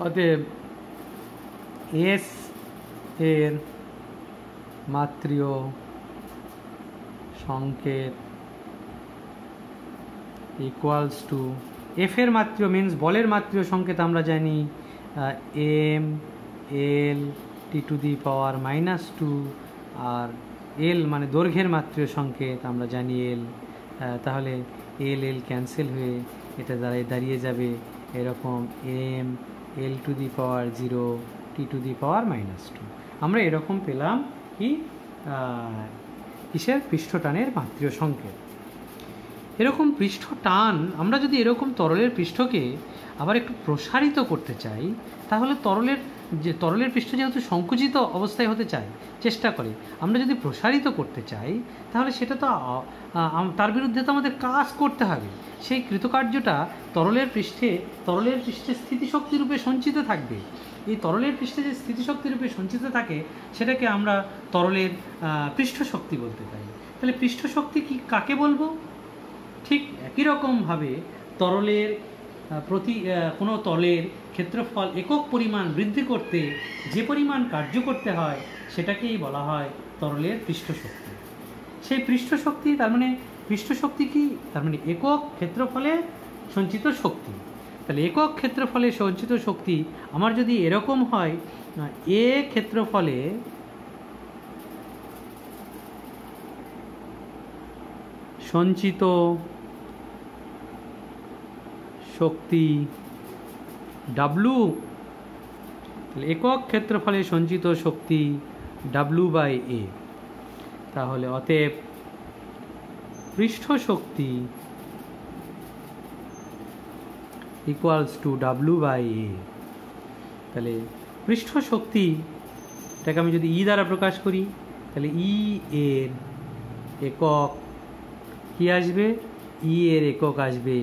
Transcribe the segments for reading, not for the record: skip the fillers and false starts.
অতএব এস এর মাত্রীয় সংকেত ইকুয়ালস টু এফ এর মাত্রীয় মিনস বলের মাত্রীয় সংকেত আমরা জানি M L T to the power -2 আর এল মানে দৈর্ঘ্যের মাত্রীয় সংকেত আমরা জানি এল। তাহলে এল এল ক্যান্সেল হয়ে এটা দাঁড়িয়ে যাবে এরকম M L to the power 0 T to the power -2। আমরা এরকম পেলাম কি কিসের পৃষ্ঠটানের মাত্রীয় সংকেত। এরকম পৃষ্ঠ টান আমরা যদি এরকম তরলের পৃষ্ঠকে আবার একটু প্রসারিত করতে চাই, তাহলে তরলের পৃষ্ঠ যেহেতু সংকুচিত অবস্থায় হতে চাই চেষ্টা করে, আমরা যদি প্রসারিত করতে চাই তাহলে সেটা তো তার বিরুদ্ধে তো আমাদের কাজ করতে হবে। সেই কৃতকার্যটা তরলের পৃষ্ঠে স্থিতিশক্তি রূপে সঞ্চিত থাকবে। এই তরলের পৃষ্ঠে যে স্থিতিশক্তি রূপে সঞ্চিত থাকে সেটাকে আমরা তরলের পৃষ্ঠ শক্তি বলতে পারি। তাহলে পৃষ্ঠ শক্তি কি কাকে বলবো? ঠিক একই রকমভাবে তরলের কোনো তলের ক্ষেত্রফল একক পরিমাণ বৃদ্ধি করতে যে পরিমাণ কার্য করতে হয় সেটাকেই বলা হয় তরলের পৃষ্ঠশক্তি। সেই পৃষ্ঠশক্তি তার মানে পৃষ্ঠশক্তি কি? তার মানে একক ক্ষেত্রফলে সঞ্চিত শক্তি। তাহলে একক ক্ষেত্রফলে সঞ্চিত শক্তি আমার যদি এরকম হয়, এ ক্ষেত্রফলে সঞ্চিত শক্তি ডাব্লু, একক ক্ষেত্রফলে সঞ্চিত শক্তি W/A। তাহলে অতএব পৃষ্ঠ শক্তি ইকুয়ালস টু W/A। তাহলে পৃষ্ঠ শক্তিটাকে আমি যদি ই দ্বারা প্রকাশ করি তাহলে ই এর একক কি আসবে? ই এর একক আসবে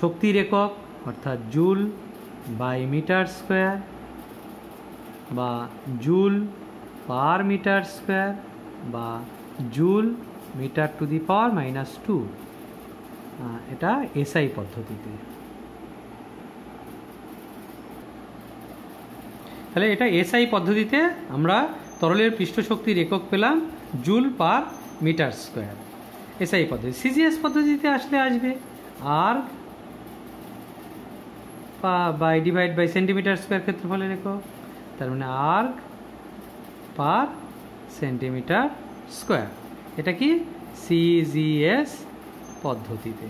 শক্তির একক অর্থাৎ জুল বাই মিটার স্কোয়ার বা জুল পার মিটার স্কোয়ার বা joule metre two the power -2। এটা এসআই পদ্ধতিতে। তাহলে এটা এসআই পদ্ধতিতে আমরা তরলের পৃষ্ঠ শক্তির একক পেলাম joule per metre square, SI পদ্ধতি। সিজিএস পদ্ধতিতে আসবে আর by divide by centimetre square ক্ষেত্রফলের একক, তার মানে আর্গ পার সেন্টিমিটার স্কোয়ার। এটা কি? সিজিএস পদ্ধতিতে।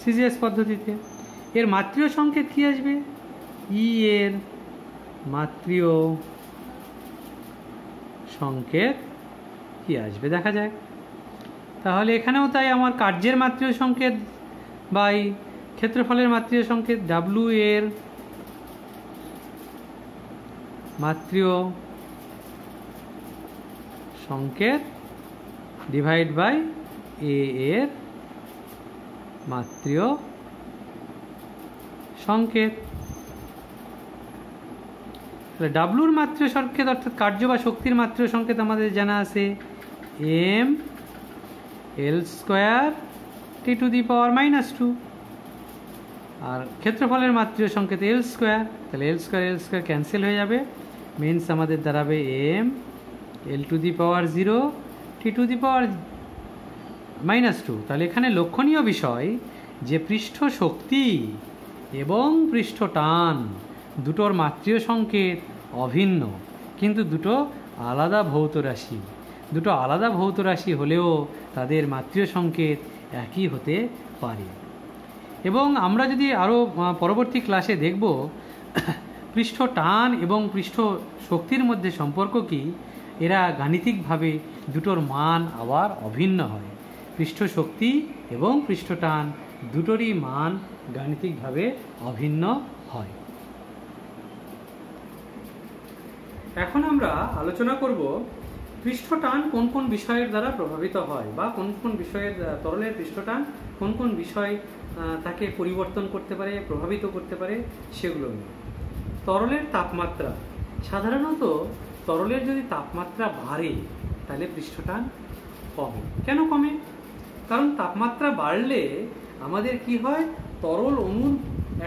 সিজিএস পদ্ধতিতে এর মাত্রীয় সংকেত কি আসবে? ই এর মাত্রীয় সংকেত কি আসবে দেখা যাক। তাহলে এখানেও তাই আমার কার্যের মাত্রীয় সংকেত বাই ক্ষেত্রফলের মাত্রীয় সংকেত ডাব্লু এর মাত্রীয় সংকেত ডিভাইড বাই এ এর মাত্রীয় সংকেত। তাহলে ডাব্লুর মাত্রীয় সংকেত অর্থাৎ কার্য বা শক্তির মাত্রীয় সংকেত আমাদের জানা আছে M L square T to the power -2 আর ক্ষেত্রফলের মাত্রীয় সংকেত এল স্কোয়ার। তাহলে এল স্কোয়ার ক্যান্সেল হয়ে যাবে, মিনস আমাদের দাঁড়াবে M L to the power 0 T to the power -2। তাহলে এখানে লক্ষণীয় বিষয় যে পৃষ্ঠ শক্তি এবং পৃষ্ঠ টান দুটোর মাত্রীয় সংকেত অভিন্ন, কিন্তু দুটো আলাদা ভৌত রাশি। দুটো আলাদা ভৌত রাশি হলেও তাদের মাত্রীয় সংকেত একই হতে পারে। এবং আমরা যদি আরও পরবর্তী ক্লাসে দেখব পৃষ্ঠ টান এবং পৃষ্ঠ শক্তির মধ্যে সম্পর্ক কি, এরা গাণিতিকভাবে দুটোর মান আবার অভিন্ন হয়। পৃষ্ঠ শক্তি এবং পৃষ্ঠ টান দুটোরই মান গাণিতিকভাবে অভিন্ন হয়। এখন আমরা আলোচনা করব পৃষ্ঠ টান কোন কোন বিষয়ের দ্বারা প্রভাবিত হয় বা কোন কোন বিষয়ের তরলের পৃষ্ঠ টান কোন কোন বিষয় তাকে পরিবর্তন করতে পারে, প্রভাবিত করতে পারে সেগুলো নিয়ে। তরলের তাপমাত্রা, সাধারণত তরলের যদি তাপমাত্রা বাড়ে তাহলে পৃষ্ঠ টান কমে। কেন কমে? কারণ তাপমাত্রা বাড়লে আমাদের কি হয়, তরল অণুর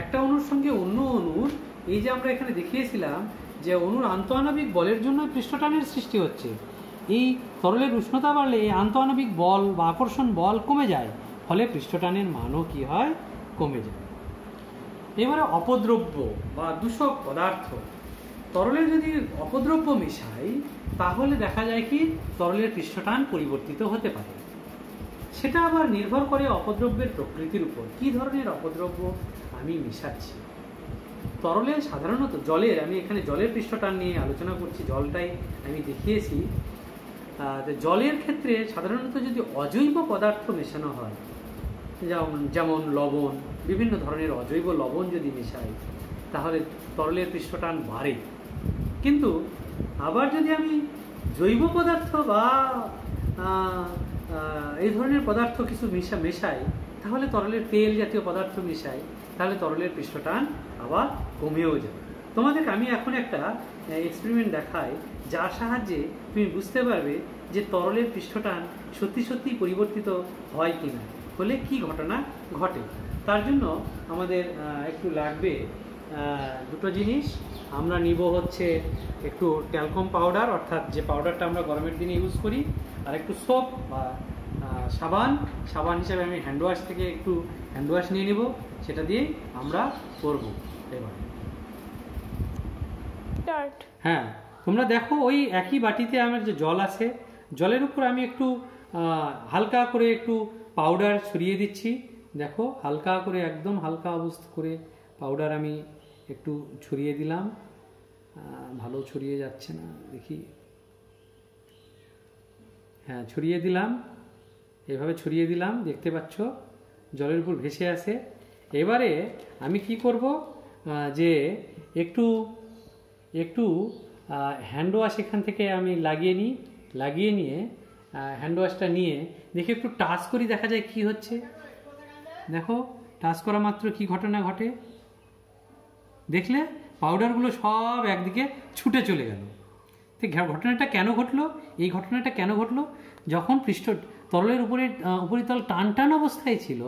একটা অণুর সঙ্গে অন্য অণুর এই যে আমরা এখানে দেখিয়েছিলাম যে অণুর আন্তঃআণবিক বলের জন্য পৃষ্ঠটানের সৃষ্টি হচ্ছে। এই তরলের উষ্ণতা বাড়লে এই আন্তঃআণবিক বল বা আকর্ষণ বল কমে যায়, ফলে পৃষ্ঠটানের মানও কি হয়, কমে যায়। এবারে অপদ্রব্য বা দূষক পদার্থ। তরলে যদি অপদ্রব্য মেশাই তাহলে দেখা যায় কি তরলের পৃষ্ঠটান পরিবর্তিত হতে পারে। সেটা আবার নির্ভর করে অপদ্রব্যের প্রকৃতির উপর, কি ধরনের অপদ্রব্য আমি মেশাচ্ছি। তরলে সাধারণত জলের, আমি এখানে জলের পৃষ্ঠটান নিয়ে আলোচনা করছি, জলটাই আমি দেখিয়েছি। জলের ক্ষেত্রে সাধারণত যদি অজৈব পদার্থ মেশানো হয়, যেমন লবণ, বিভিন্ন ধরনের অজৈব লবণ যদি মেশাই তাহলে তরলের পৃষ্ঠটান বাড়ে। কিন্তু আবার যদি আমি জৈব পদার্থ বা এই ধরনের পদার্থ কিছু মেশাই, তাহলে তরলের তেল জাতীয় পদার্থ মেশাই, তাহলে তরলের পৃষ্ঠটান আবার কমেও যাবে। তোমাদেরকে আমি এখন একটা এক্সপেরিমেন্ট দেখাই, যার সাহায্যে তুমি বুঝতে পারবে যে তরলের পৃষ্ঠটান সত্যি সত্যি পরিবর্তিত হয় কিনা, হলে কি ঘটনা ঘটে। তার জন্য আমাদের একটু লাগবে দুটো জিনিস। আমরা নিব হচ্ছে একটু ট্যালকম পাউডার, অর্থাৎ যে পাউডারটা আমরা গরমের দিনে ইউজ করি, আর একটু সোপ বা সাবান হিসেবে আমি হ্যান্ড ওয়াশ থেকে একটু হ্যান্ড ওয়াশ নিয়ে নিব, সেটা দিয়ে আমরা করব। এবার হ্যাঁ, তোমরা দেখো ওই একই বাটিতে আমার যে জল আছে, জলের উপর আমি একটু হালকা করে একটু পাউডার ছড়িয়ে দিচ্ছি। দেখো হালকা করে, একদম হালকা অবস্থা করে পাউডার আমি একটু ছড়িয়ে দিলাম। ভালো ছড়িয়ে যাচ্ছে না, দেখি। হ্যাঁ, ছড়িয়ে দিলাম, এভাবে ছড়িয়ে দিলাম, দেখতে পাচ্ছ জলের উপর ভেসে আসে। এবারে আমি কি করব, যে একটু একটু হ্যান্ড ওয়াশ এখান থেকে আমি লাগিয়ে নিয়ে হ্যান্ড ওয়াশটা নিয়ে দেখি একটু টাচ করি, দেখা যায় কি হচ্ছে। দেখো টাচ করা মাত্র কি ঘটনা ঘটে, দেখলে পাউডারগুলো সব একদিকে ছুটে চলে গেল। তো ঘটনাটা কেন ঘটলো? এই ঘটনাটা কেন ঘটলো? যখন তরলের উপরিতল টান অবস্থায় ছিল,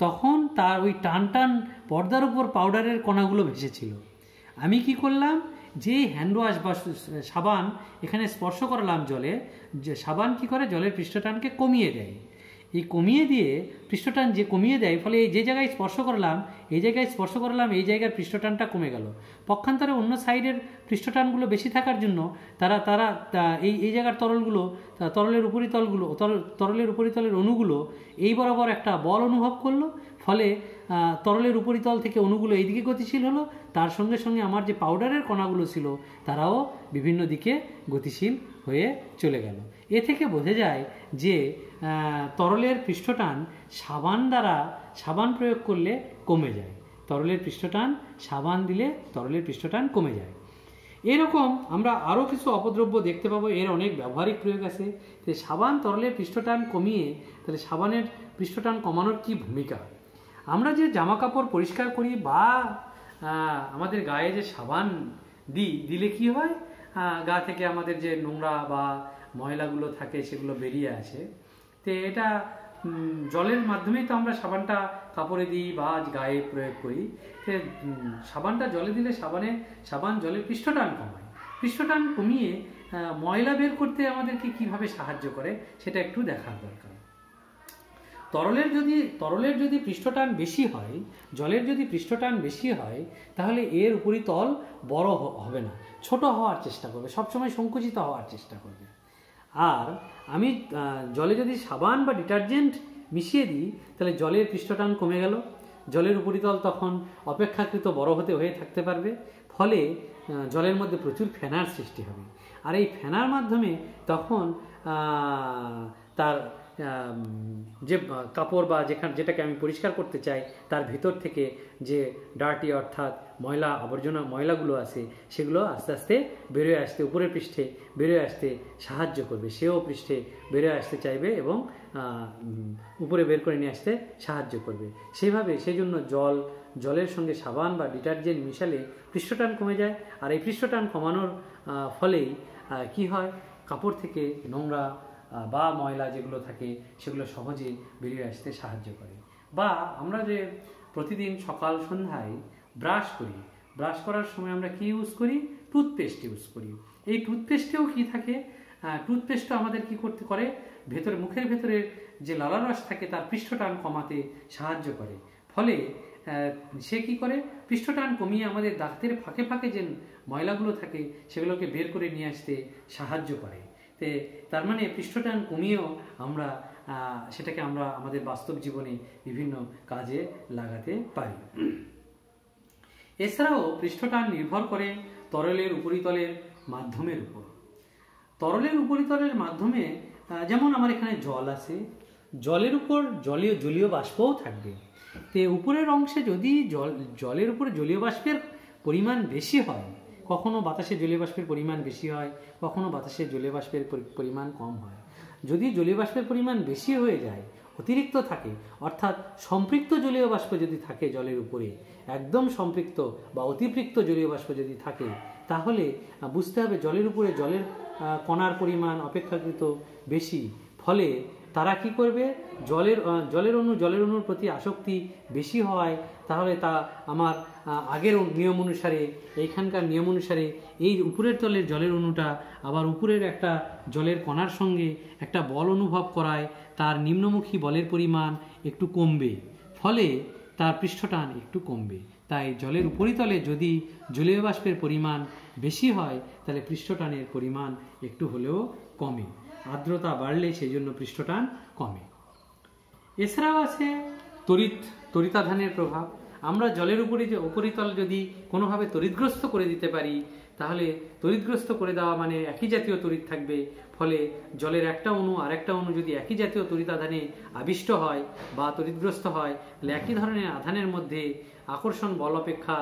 তখন তার ওই টান পর্দার উপর পাউডারের কণাগুলো ভেসেছিল। আমি কি করলাম, যে হ্যান্ড ওয়াশ বা সাবান এখানে স্পর্শ করালাম জলে, যে সাবান কি করে জলের পৃষ্ঠটানকে কমিয়ে দেয়। এই কমিয়ে দিয়ে পৃষ্ঠটান যে কমিয়ে দেয়, ফলে যে জায়গায় স্পর্শ করলাম এই জায়গার পৃষ্ঠটানটা কমে গেল। পক্ষান্তরে অন্য সাইডের পৃষ্ঠটানগুলো বেশি থাকার জন্য তারা এই জায়গার তরলের উপরিতলের অণুগুলো এই বরাবর একটা বল অনুভব করলো, ফলে তরলের উপরিতল থেকে অণুগুলো এইদিকে গতিশীল হলো, তার সঙ্গে সঙ্গে আমার যে পাউডারের কণাগুলো ছিল তারাও বিভিন্ন দিকে গতিশীল হয়ে চলে গেল। এ থেকে বোঝা যায় যে তরলের পৃষ্ঠটান সাবান প্রয়োগ করলে কমে যায়। তরলের পৃষ্ঠটান সাবান দিলে তরলের পৃষ্ঠটান কমে যায়। এরকম আমরা আরও কিছু অপদ্রব্য দেখতে পাবো, এর অনেক ব্যবহারিক প্রয়োগ আছে। সাবান তরলের পৃষ্ঠটান কমিয়ে, তাহলে সাবানের পৃষ্ঠটান কমানোর কি ভূমিকা? আমরা যে জামা কাপড় পরিষ্কার করি বা আমাদের গায়ে যে সাবান দিলে কি হয়, গা থেকে আমাদের যে নোংরা বা ময়লাগুলো থাকে সেগুলো বেরিয়ে আসে। তো এটা জলের মাধ্যমেই তো আমরা সাবানটা কাপড়ে দিই বা গায়ে প্রয়োগ করি। তো সাবানটা জলে দিলে সাবান জলের পৃষ্ঠটান কমায়। পৃষ্ঠটান কমিয়ে ময়লা বের করতে আমাদেরকে কিভাবে সাহায্য করে সেটা একটু দেখার দরকার। তরলের যদি পৃষ্ঠটান বেশি হয়, জলের যদি পৃষ্ঠটান বেশি হয়, তাহলে এর উপরিতল বড় হবে না, ছোট হওয়ার চেষ্টা করবে, সবসময় সংকুচিত হওয়ার চেষ্টা করবে। আর আমি জলে যদি সাবান বা ডিটারজেন্ট মিশিয়ে দিই, তাহলে জলের পৃষ্ঠটান কমে গেল, জলের উপরিতল তখন অপেক্ষাকৃত বড় হয়ে থাকতে পারবে, ফলে জলের মধ্যে প্রচুর ফেনার সৃষ্টি হবে। আর এই ফেনার মাধ্যমে তখন তার যে কাপড় বা যেটাকে আমি পরিষ্কার করতে চাই তার ভিতর থেকে যে ডার্টি অর্থাৎ ময়লাগুলো আছে সেগুলো আস্তে আস্তে বেরোয় আসতে, উপরের পৃষ্ঠে বেরোয় আসতে সাহায্য করবে। সেও পৃষ্ঠে বেরোয় আসতে চাইবে এবং উপরে বের করে নিয়ে আসতে সাহায্য করবে। সেই জন্য জলের সঙ্গে সাবান বা ডিটারজেন্ট মিশালে পৃষ্ঠটান কমে যায়। আর এই পৃষ্ঠটান কমানোর ফলেই কি হয়, কাপড় থেকে নোংরা বা ময়লা যেগুলো থাকে সেগুলো সহজে বেরিয়ে আসতে সাহায্য করে। বা আমরা যে প্রতিদিন সকাল সন্ধ্যায় ব্রাশ করি, ব্রাশ করার সময় আমরা কি ইউজ করি? টুথপেস্ট ইউজ করি। এই টুথপেস্টেও কি থাকে? টুথপেস্টও আমাদের কি করতে করে? ভেতরে মুখের ভেতরে যে লালারস থাকে তার পৃষ্ঠটান কমাতে সাহায্য করে। ফলে সে কি করে? পৃষ্ঠটান কমিয়ে আমাদের দাঁতের ফাঁকে ফাঁকে যে ময়লাগুলো থাকে সেগুলোকে বের করে নিয়ে আসতে সাহায্য করে। তার মানে পৃষ্ঠটান কমিয়েও আমরা সেটাকে আমরা আমাদের বাস্তব জীবনে বিভিন্ন কাজে লাগাতে পারি। এছাড়াও পৃষ্ঠটান নির্ভর করে তরলের উপরিতলের মাধ্যমের উপর। তরলের উপরিতলের মাধ্যমে যেমন আমার এখানে জল আছে, জলের উপর জলীয় বাষ্পও থাকবে। উপরের অংশে যদি জলের উপরে জলীয় বাষ্পের পরিমাণ বেশি হয়, কখনো বাতাসে জলীয় বাষ্পের পরিমাণ বেশি হয়, কখনো বাতাসে জলীয় বাষ্পের পরিমাণ কম হয়। যদি জলীয় বাষ্পের পরিমাণ বেশি হয়ে যায়, অতিরিক্ত থাকে, অর্থাৎ সম্পৃক্ত জলীয় বাষ্প যদি থাকে জলের উপরে, একদম সম্পৃক্ত বা অতিপৃক্ত জলীয় বাষ্প যদি থাকে, তাহলে বুঝতে হবে জলের উপরে জলের কণার পরিমাণ অপেক্ষাকৃত বেশি। ফলে তারা কি করবে? জলের অণুর প্রতি আসক্তি বেশি হওয়ায় তাহলে তা আমার আগের নিয়ম অনুসারে, এইখানকার নিয়ম অনুসারে এই উপরের তলের জলের অণুটা আবার উপরের একটা জলের কণার সঙ্গে একটা বল অনুভব করায় তার নিম্নমুখী বলের পরিমাণ একটু কমবে, ফলে তার পৃষ্ঠটান একটু কমবে। তাই জলের উপরিতলে যদি জলীয় বাষ্পের পরিমাণ বেশি হয় তাহলে পৃষ্ঠটানের পরিমাণ একটু হলেও কমে। আর্দ্রতা বাড়লে সেই জন্য পৃষ্ঠটান কমে। এছাড়াও আছে তড়িতাধানের প্রভাব। আমরা জলের উপরিতল যদি কোনোভাবে তড়িৎগ্রস্ত করে দিতে পারি, তাহলে তড়িৎগ্রস্ত করে দেওয়া মানে একই জাতীয় তড়িৎ থাকবে। ফলে জলের একটা অণু আর একটা অণু যদি একই জাতীয় তড়িতাধানে আবিষ্ট হয় বা তড়িৎগ্রস্ত হয়, তাহলে একই ধরনের আধানের মধ্যে আকর্ষণ বল অপেক্ষা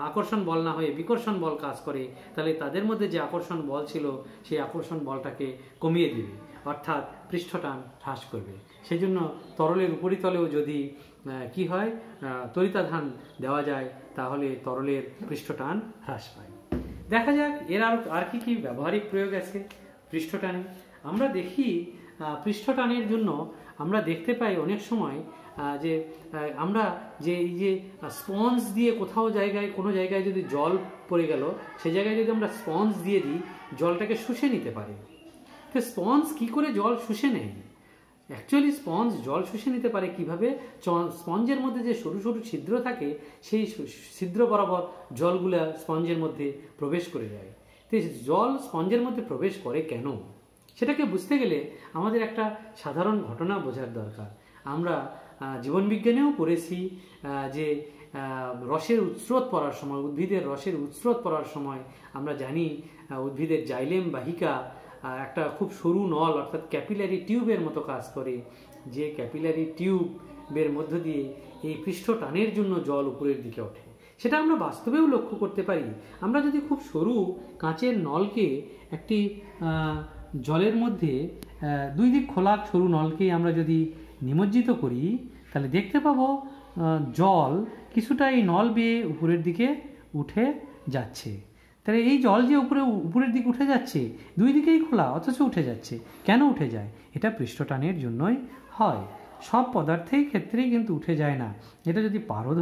আকর্ষণ বল না হয়ে বিকর্ষণ বল কাজ করে। তাহলে তাদের মধ্যে যে আকর্ষণ বল ছিল সেই আকর্ষণ বলটাকে কমিয়ে দিবে, অর্থাৎ পৃষ্ঠটান হ্রাস করবে। সেই জন্য তরলের উপরিতলেও যদি কি হয়, তড়িতাধান দেওয়া যায়, তাহলে তরলের পৃষ্ঠটান হ্রাস পায়। দেখা যাক এর আর কি কি ব্যবহারিক প্রয়োগ আছে পৃষ্ঠটানে। আমরা দেখি পৃষ্ঠটানের জন্য আমরা দেখতে পাই অনেক সময় যে আমরা যে এই যে স্পঞ্জ দিয়ে কোনো জায়গায় যদি জল পড়ে গেল, সেই জায়গায় যদি আমরা স্পঞ্জ দিয়ে দিই, জলটাকে শুষে নিতে পারে। তো স্পঞ্জ কি করে জল শুষে নেয়? অ্যাকচুয়ালি স্পঞ্জ জল শুষে নিতে পারে কিভাবে? স্পঞ্জের মধ্যে যে সরু সরু ছিদ্র থাকে, সেই ছিদ্র বরাবর জলগুলা স্পঞ্জের মধ্যে প্রবেশ করে যায়। তো জল স্পঞ্জের মধ্যে প্রবেশ করে কেন? সেটাকে বুঝতে গেলে আমাদের একটা সাধারণ ঘটনা বোঝার দরকার। আমরা জীবনবিজ্ঞানেও পড়েছি যে রসের উৎস্রোত পড়ার সময়, উদ্ভিদের রসের উৎস্রোত পড়ার সময় আমরা জানি উদ্ভিদের জাইলেম বাহিকা একটা খুব সরু নল অর্থাৎ ক্যাপিলারি টিউবের মতো কাজ করে, যে ক্যাপিলারি টিউবের মধ্য দিয়ে এই পৃষ্ঠটানের জন্য জল উপরের দিকে ওঠে। সেটা আমরা বাস্তবেও লক্ষ্য করতে পারি। আমরা যদি খুব সরু কাঁচের নলকে একটি জলের মধ্যে দুই দিক খোলা সরু নলকে আমরা যদি নিমজ্জিত করি, তাহলে দেখতে পাবো জল কিছুটা এই নল বেয়ে উপরের দিকে উঠে যাচ্ছে। তাহলে এই জল যে উপরের দিকে উঠে যাচ্ছে, দুই দিকেই খোলা অথচ উঠে যাচ্ছে, কেন উঠে যায়? এটা পৃষ্ঠটানের জন্যই হয়। সব পদার্থের ক্ষেত্রেই কিন্তু উঠে যায় না। এটা যদি পারদ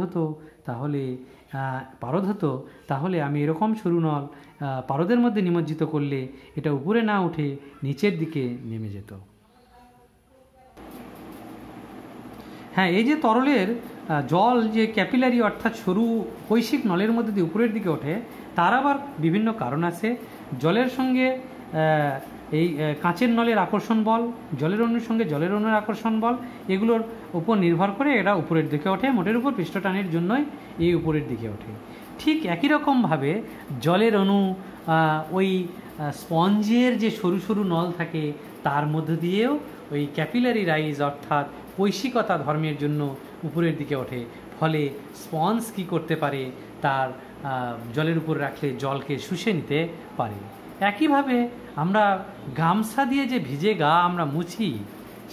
হতো তাহলে আমি এরকম সরু নল পারদের মধ্যে নিমজ্জিত করলে এটা উপরে না উঠে নিচের দিকে নেমে যেত। হ্যাঁ, এই যে তরলের জল যে ক্যাপিলারি অর্থাৎ সরু কৈশিক নলের মধ্যে দিয়ে উপরের দিকে ওঠে, তার আবার বিভিন্ন কারণ আছে। জলের সঙ্গে এই কাঁচের নলের আকর্ষণ বল, জলের অণুর সঙ্গে জলের অণুর আকর্ষণ বল, এগুলোর উপর নির্ভর করে এরা উপরের দিকে ওঠে। মোটের উপর পৃষ্ঠটানের জন্যই এই উপরের দিকে ওঠে। ঠিক একই রকমভাবে জলের অণু ওই স্পঞ্জের যে সরু সরু নল থাকে তার মধ্য দিয়েও ওই ক্যাপিলারি রাইজ অর্থাৎ কৈশিকতা ধর্মের জন্য উপরের দিকে ওঠে। ফলে স্পঞ্জ কি করতে পারে? তার জলের উপর রাখলে জলকে শুষে নিতে পারে। একইভাবে আমরা গামছা দিয়ে যে ভিজে গা আমরা মুছি,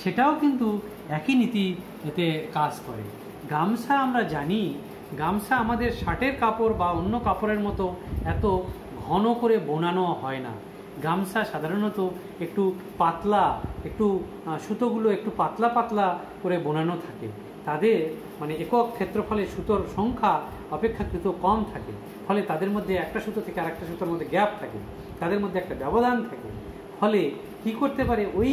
সেটাও কিন্তু একই নীতি এতে কাজ করে। গামছা আমরা জানি, গামছা আমাদের শার্টের কাপড় বা অন্য কাপড়ের মতো এত ঘন করে বোনানো হয় না। গামছা সাধারণত একটু পাতলা, একটু সুতোগুলো একটু পাতলা পাতলা করে বোনানো থাকে। তাদের মানে একক ক্ষেত্রফলে সুতোর সংখ্যা অপেক্ষাকৃত কম থাকে, ফলে তাদের মধ্যে একটা সুতো থেকে আরেকটা সুতোর মধ্যে গ্যাপ থাকে, তাদের মধ্যে একটা ব্যবধান থাকে। ফলে কি করতে পারে, ওই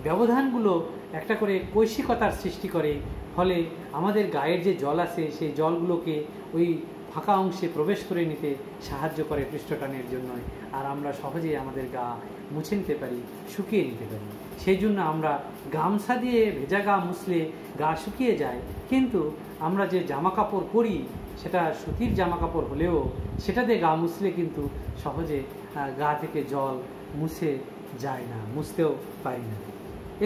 ব্যবধানগুলো একটা করে কৈশিকতার সৃষ্টি করে। ফলে আমাদের গায়ের যে জল আছে সেই জলগুলোকে ওই ফাঁকা অংশে প্রবেশ করে নিতে সাহায্য করে পৃষ্ঠটানের জন্য, আর আমরা সহজেই আমাদের গা মুছে নিতে পারি, শুকিয়ে নিতে পারি। সেই জন্য আমরা গামছা দিয়ে ভেজা গা মুছলে গা শুকিয়ে যায়, কিন্তু আমরা যে জামা কাপড় পরি সেটা সুতির জামা কাপড় হলেও সেটা দিয়ে গা মুছলে কিন্তু সহজে গা থেকে জল মুছে যায় না, মুছতেও পারি না।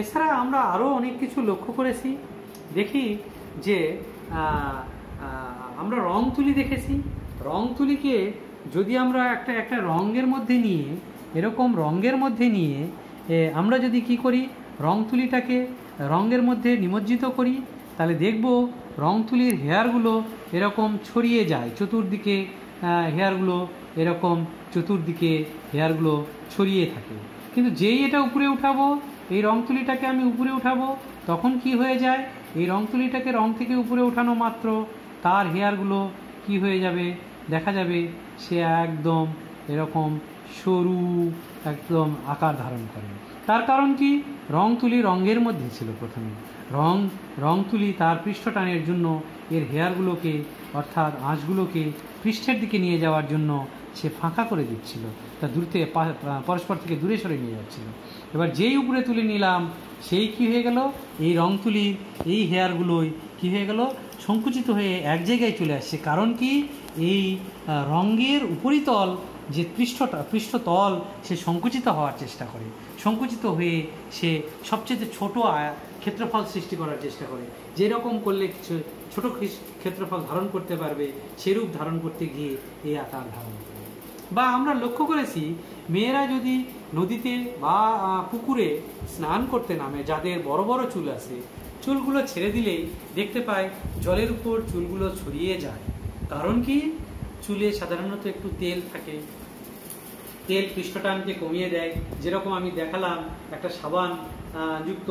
এছাড়া আমরা আরও অনেক কিছু লক্ষ্য করেছি। দেখি যে আমরা রং তুলি দেখেছি। রং তুলিকে যদি আমরা একটা রঙের মধ্যে নিয়ে, এরকম রঙের মধ্যে নিয়ে আমরা যদি কি করি, রং তুলিটাকে রঙের মধ্যে নিমজ্জিত করি, তাহলে দেখব রং তুলির হেয়ারগুলো এরকম ছড়িয়ে যায় চতুর্দিকে, হেয়ারগুলো এরকম চতুর্দিকে হেয়ারগুলো ছড়িয়ে থাকে। কিন্তু যেই এটা উপরে উঠাবো, এই রং তুলিটাকে আমি উপরে উঠাবো, তখন কি হয়ে যায়, এই রং তুলিটাকে রং থেকে উপরে উঠানো মাত্র তার হেয়ারগুলো কি হয়ে যাবে, দেখা যাবে সে একদম এরকম সরু একদম আকার ধারণ করে। তার কারণ কি, রং তুলি রঙের মধ্যে ছিল প্রথমে, রং তুলি তার পৃষ্ঠটানের জন্য এর হেয়ারগুলোকে অর্থাৎ আঁশগুলোকে পৃষ্ঠের দিকে নিয়ে যাওয়ার জন্য সে ফাঁকা করে দিচ্ছিল, তা দূর থেকে পরস্পর থেকে দূরে সরে নিয়ে যাচ্ছিল। এবার যেই উপরে তুলে নিলাম, সেই কি হয়ে গেল, এই রং তুলির এই হেয়ারগুলোই কি হয়ে গেল, সংকুচিত হয়ে এক জায়গায় চলে আসছে। কারণ কি, এই রঙের উপরিতল যে পৃষ্ঠতল সে সংকুচিত হওয়ার চেষ্টা করে, সংকুচিত হয়ে সে সবচেয়ে ছোট ক্ষেত্রফল সৃষ্টি করার চেষ্টা করে। যেরকম করলে ছোট ক্ষেত্রফল ধারণ করতে পারবে, সেরূপ ধারণ করতে গিয়ে এই আকার ধারণ করে। বা আমরা লক্ষ্য করেছি, মেয়েরা যদি নদীতে বা পুকুরে স্নান করতে নামে, যাদের বড় বড় চুল আছে, চুলগুলো ছেড়ে দিলেই দেখতে পায় জলের উপর চুলগুলো ছড়িয়ে যায়। কারণ কি, চুলে সাধারণত একটু তেল থাকে, তেল পৃষ্ঠটানকে কমিয়ে দেয়। যেরকম আমি দেখালাম, একটা সাবান যুক্ত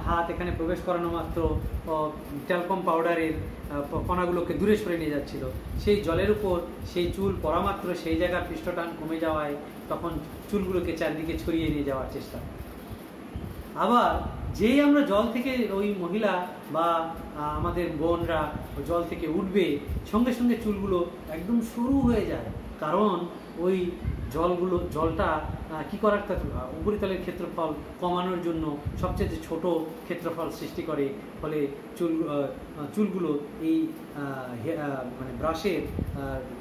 হাত এখানে প্রবেশ করানো মাত্র ট্যালকম পাউডারের কণাগুলোকে দূরে সরে নিয়ে যাচ্ছিল, সেই জলের উপর সেই চুল পড়া মাত্র সেই জায়গার পৃষ্ঠটান কমে যাওয়ায় তখন চুলগুলোকে চারদিকে ছড়িয়ে নিয়ে যাওয়ার চেষ্টা। আবার যেই আমরা জল থেকে ওই মহিলা বা আমাদের বোনরা জল থেকে উঠবে, সঙ্গে সঙ্গে চুলগুলো একদম সরু হয়ে যায়। কারণ ওই জলটা কি করার, উপরিতলের ক্ষেত্রফল কমানোর জন্য সবচেয়ে ছোট ক্ষেত্রফল সৃষ্টি করে। ফলে চুলগুলো এই মানে ব্রাশের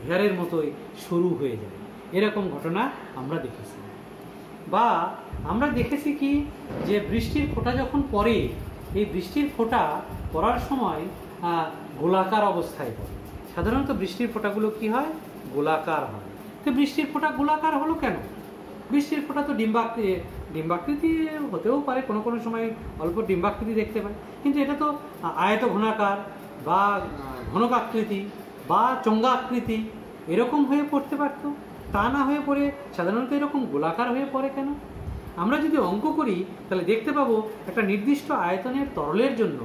হেয়ারের মতোই সরু হয়ে যায়। এরকম ঘটনা আমরা দেখেছি। বা আমরা দেখেছি কি, যে বৃষ্টির ফোঁটা যখন পড়ে, এই বৃষ্টির ফোঁটা পড়ার সময় গোলাকার অবস্থায় পড়ে। সাধারণত বৃষ্টির ফোঁটাগুলো কি হয়, গোলাকার হয়। তো বৃষ্টির ফোঁটা গোলাকার হলো কেন? বৃষ্টির ফোঁটা তো ডিম্বাকৃতি হতেও পারে, কোনো কোনো সময় অল্প ডিম্বাকৃতি দেখতে পায়, কিন্তু এটা তো আয়ত ঘনাকার বা ঘনকাকৃতি বা চঙ্গাকৃতি এরকম হয়ে পড়তে পারত। তা না হয়ে পড়ে সাধারণত এরকম গোলাকার হয়ে পড়ে কেন? আমরা যদি অঙ্ক করি তাহলে দেখতে পাবো, একটা নির্দিষ্ট আয়তনের তরলের জন্য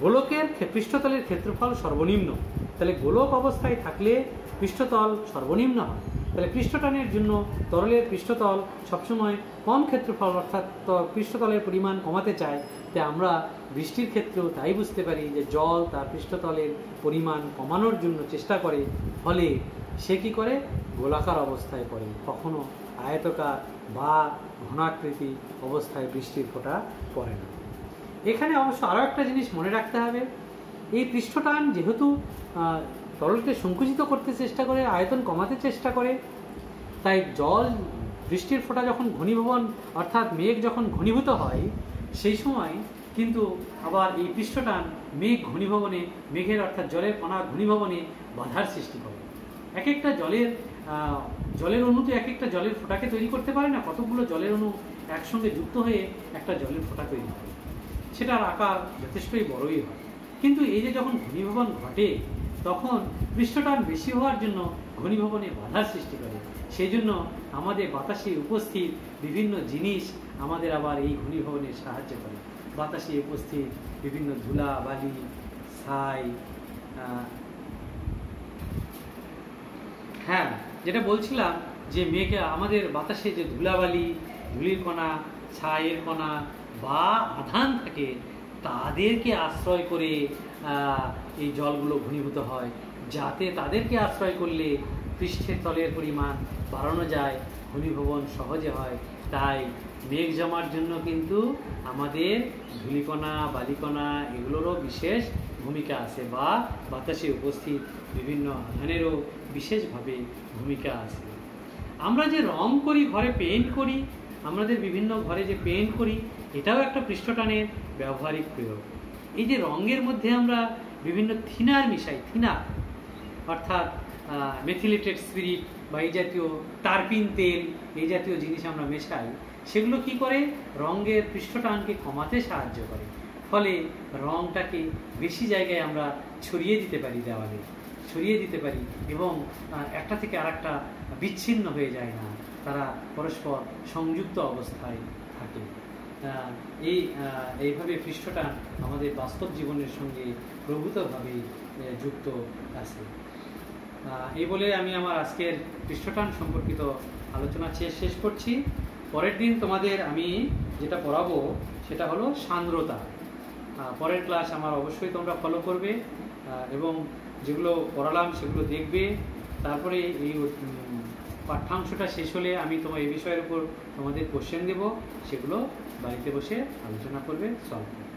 গোলকের পৃষ্ঠতলের ক্ষেত্রফল সর্বনিম্ন। তাহলে গোলক অবস্থায় থাকলে পৃষ্ঠতল সর্বনিম্ন হয়। তাহলে পৃষ্ঠটানের জন্য তরলের পৃষ্ঠতল সবসময় কম ক্ষেত্রফল, অর্থাৎ পৃষ্ঠতলের পরিমাণ কমাতে চায়। তাই আমরা বৃষ্টির ক্ষেত্রেও তাই বুঝতে পারি যে জল তার পৃষ্ঠতলের পরিমাণ কমানোর জন্য চেষ্টা করে, ফলে সে কি করে, গোলাকার অবস্থায় পড়ে, কখনো আয়তকার বা ঘনাকৃতি অবস্থায় বৃষ্টির ফোঁটা পড়ে না। এখানে অবশ্য আরও একটা জিনিস মনে রাখতে হবে, এই পৃষ্ঠটান যেহেতু তরলকে সংকুচিত করতে চেষ্টা করে, আয়তন কমাতে চেষ্টা করে, তাই বৃষ্টির ফোঁটা যখন ঘনীভবন অর্থাৎ মেঘ যখন ঘনীভূত হয়, সেই সময় কিন্তু আবার এই পৃষ্ঠটান মেঘের অর্থাৎ জলের কণা ঘনীভবনে বাধার সৃষ্টি করে। এক একটা জলের অণু তো এক একটা জলের ফোঁটাকে তৈরি করতে পারে না, কতগুলো জলের অণু একসঙ্গে যুক্ত হয়ে একটা জলের ফোঁটা তৈরি করে, সেটার আকার যথেষ্টই বড়ই হয়। কিন্তু এই যে যখন ঘনীভবন ঘটে, তখন পৃষ্ঠটান বেশি হওয়ার জন্য ঘনীভবনে বাধার সৃষ্টি করে। সেই জন্য আমাদের বাতাসে উপস্থিত বিভিন্ন জিনিস আমাদের আবার এই ঘনীভবনের সাহায্য করে। বাতাসে উপস্থিত বিভিন্ন ধুলা বালি ছাই। হ্যাঁ, যেটা বলছিলাম যে মেঘে আমাদের বাতাসে যে ধুলাবালি, ধুলির কণা, ছাইয়ের কণা বা আধান থাকে, তাদেরকে আশ্রয় করে এই জলগুলো ঘনীভূত হয়, যাতে তাদেরকে আশ্রয় করলে পৃষ্ঠের তলের পরিমাণ বাড়ানো যায়, ঘনীভবন সহজে হয়। তাই মেঘ জমার জন্য কিন্তু আমাদের ধূলিকণা, বালিকণা এগুলোরও বিশেষ ভূমিকা আছে, বা বাতাসে উপস্থিত বিভিন্ন আধানেরও বিশেষভাবে ভূমিকা আছে। আমরা যে রং করি, ঘরে পেইন্ট করি, আমাদের বিভিন্ন ঘরে যে পেইন্ট করি, এটাও একটা পৃষ্ঠটানের ব্যবহারিক প্রয়োগ। এই যে রঙের মধ্যে আমরা বিভিন্ন থিনার মিশাই, থিনার অর্থাৎ মেথিলেটেড স্পিরিট বা এই জাতীয় টারপিন তেল, এই জাতীয় জিনিস আমরা মেশাই, সেগুলো কি করে রঙের পৃষ্ঠটানকে কমাতে সাহায্য করে। ফলে রঙটাকে বেশি জায়গায় আমরা ছড়িয়ে দিতে পারি, দেওয়ালে ছড়িয়ে দিতে পারি, এবং একটা থেকে আরেকটা বিচ্ছিন্ন হয়ে যায় না, তারা পরস্পর সংযুক্ত অবস্থায় থাকে। এইভাবে পৃষ্ঠটান আমাদের বাস্তব জীবনের সঙ্গে প্রভূতভাবে যুক্ত আছে। এই বলে আমি আমার আজকের পৃষ্ঠটান সম্পর্কিত আলোচনা শেষ করছি। পরের দিন তোমাদের আমি যেটা পড়াবো সেটা হলো সান্দ্রতা। পরের ক্লাস আমার অবশ্যই তোমরা ফলো করবে এবং যেগুলো পড়ালাম সেগুলো দেখবে। তারপরে এই পাঠ্যাংশটা শেষ হলে আমি তোমার এই বিষয়ের উপর তোমাদের কোশ্চেন দেবো, সেগুলো বাড়িতে বসে আলোচনা করবে, সলভ করবে।